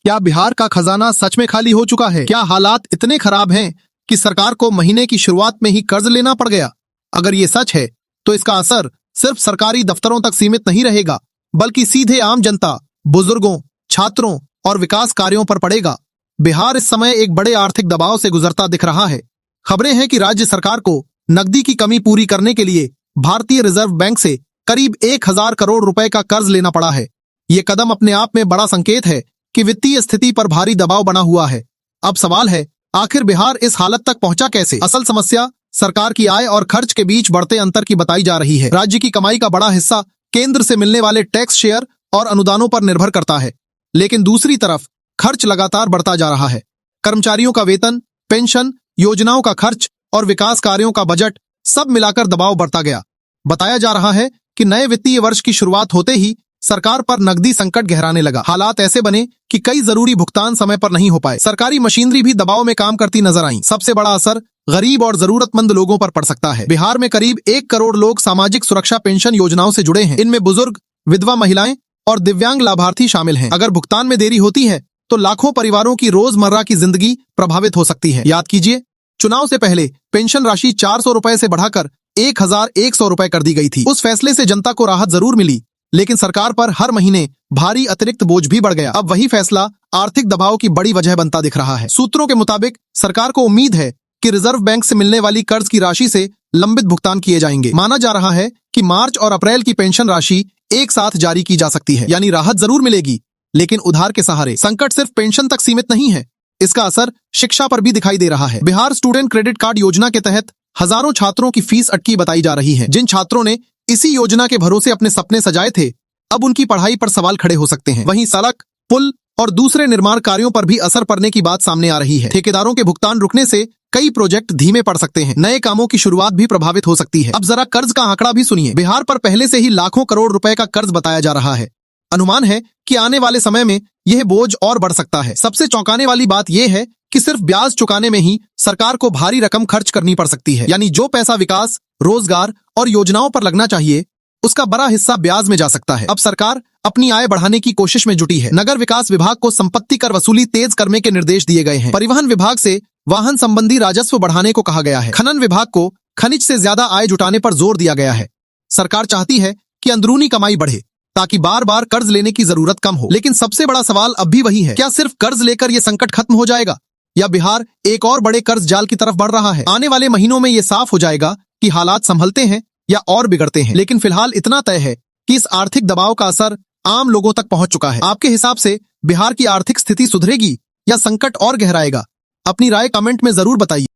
क्या बिहार का खजाना सच में खाली हो चुका है? क्या हालात इतने खराब हैं कि सरकार को महीने की शुरुआत में ही कर्ज लेना पड़ गया? अगर ये सच है तो इसका असर सिर्फ सरकारी दफ्तरों तक सीमित नहीं रहेगा, बल्कि सीधे आम जनता, बुजुर्गों, छात्रों और विकास कार्यों पर पड़ेगा। बिहार इस समय एक बड़े आर्थिक दबाव से गुजरता दिख रहा है। खबरें हैं कि राज्य सरकार को नकदी की कमी पूरी करने के लिए भारतीय रिजर्व बैंक से करीब 1000 करोड़ रुपए का कर्ज लेना पड़ा है। ये कदम अपने आप में बड़ा संकेत है कि वित्तीय स्थिति पर भारी दबाव बना हुआ है। अब सवाल है, आखिर बिहार इस हालत तक पहुंचा कैसे? असल समस्या सरकार की आय और खर्च के बीच बढ़ते अंतर की बताई जा रही है। राज्य की कमाई का बड़ा हिस्सा केंद्र से मिलने वाले टैक्स शेयर और अनुदानों पर निर्भर करता है, लेकिन दूसरी तरफ खर्च लगातार बढ़ता जा रहा है। कर्मचारियों का वेतन, पेंशन, योजनाओं का खर्च और विकास कार्यों का बजट सब मिलाकर दबाव बढ़ता गया। बताया जा रहा है कि नए वित्तीय वर्ष की शुरुआत होते ही सरकार पर नकदी संकट गहराने लगा। हालात ऐसे बने कि कई जरूरी भुगतान समय पर नहीं हो पाए। सरकारी मशीनरी भी दबाव में काम करती नजर आई। सबसे बड़ा असर गरीब और जरूरतमंद लोगों पर पड़ सकता है। बिहार में करीब 1 करोड़ लोग सामाजिक सुरक्षा पेंशन योजनाओं से जुड़े हैं। इनमें बुजुर्ग, विधवा महिलाएं और दिव्यांग लाभार्थी शामिल हैं। अगर भुगतान में देरी होती है तो लाखों परिवारों की रोजमर्रा की जिंदगी प्रभावित हो सकती है। याद कीजिए, चुनाव से पहले पेंशन राशि 400 रुपए से बढ़ाकर 1100 रुपए कर दी गई थी। उस फैसले से जनता को राहत जरूर मिली, लेकिन सरकार पर हर महीने भारी अतिरिक्त बोझ भी बढ़ गया। अब वही फैसला आर्थिक दबाव की बड़ी वजह बनता दिख रहा है। सूत्रों के मुताबिक सरकार को उम्मीद है कि रिजर्व बैंक से मिलने वाली कर्ज की राशि से लंबित भुगतान किए जाएंगे। माना जा रहा है कि मार्च और अप्रैल की पेंशन राशि एक साथ जारी की जा सकती है, यानी राहत जरूर मिलेगी, लेकिन उधार के सहारे। संकट सिर्फ पेंशन तक सीमित नहीं है, इसका असर शिक्षा पर भी दिखाई दे रहा है। बिहार स्टूडेंट क्रेडिट कार्ड योजना के तहत हजारों छात्रों की फीस अटकी बताई जा रही है। जिन छात्रों ने इसी योजना के भरोसे अपने सपने सजाए थे, अब उनकी पढ़ाई पर सवाल खड़े हो सकते हैं। वहीं सड़क, पुल और दूसरे निर्माण कार्यों पर भी असर पड़ने की बात सामने आ रही है। ठेकेदारों के भुगतान रुकने से कई प्रोजेक्ट धीमे पड़ सकते हैं। नए कामों की शुरुआत भी प्रभावित हो सकती है। अब जरा कर्ज का आंकड़ा भी सुनिए। बिहार पर पहले से ही लाखों करोड़ रुपए का कर्ज बताया जा रहा है। अनुमान है कि आने वाले समय में यह बोझ और बढ़ सकता है। सबसे चौंकाने वाली बात यह है कि सिर्फ ब्याज चुकाने में ही सरकार को भारी रकम खर्च करनी पड़ सकती है। यानी जो पैसा विकास, रोजगार और योजनाओं पर लगना चाहिए, उसका बड़ा हिस्सा ब्याज में जा सकता है। अब सरकार अपनी आय बढ़ाने की कोशिश में जुटी है। नगर विकास विभाग को संपत्ति कर वसूली तेज करने के निर्देश दिए गए हैं। परिवहन विभाग से वाहन संबंधी राजस्व बढ़ाने को कहा गया है। खनन विभाग को खनिज से ज्यादा आय जुटाने पर जोर दिया गया है। सरकार चाहती है कि अंदरूनी कमाई बढ़े ताकि बार बार कर्ज लेने की जरूरत कम हो। लेकिन सबसे बड़ा सवाल अब भी वही है, क्या सिर्फ कर्ज लेकर ये संकट खत्म हो जाएगा या बिहार एक और बड़े कर्ज जाल की तरफ बढ़ रहा है? आने वाले महीनों में ये साफ हो जाएगा कि हालात संभलते हैं या और बिगड़ते हैं। लेकिन फिलहाल इतना तय है कि इस आर्थिक दबाव का असर आम लोगों तक पहुंच चुका है। आपके हिसाब से बिहार की आर्थिक स्थिति सुधरेगी या संकट और गहराएगा? अपनी राय कमेंट में जरूर बताइए।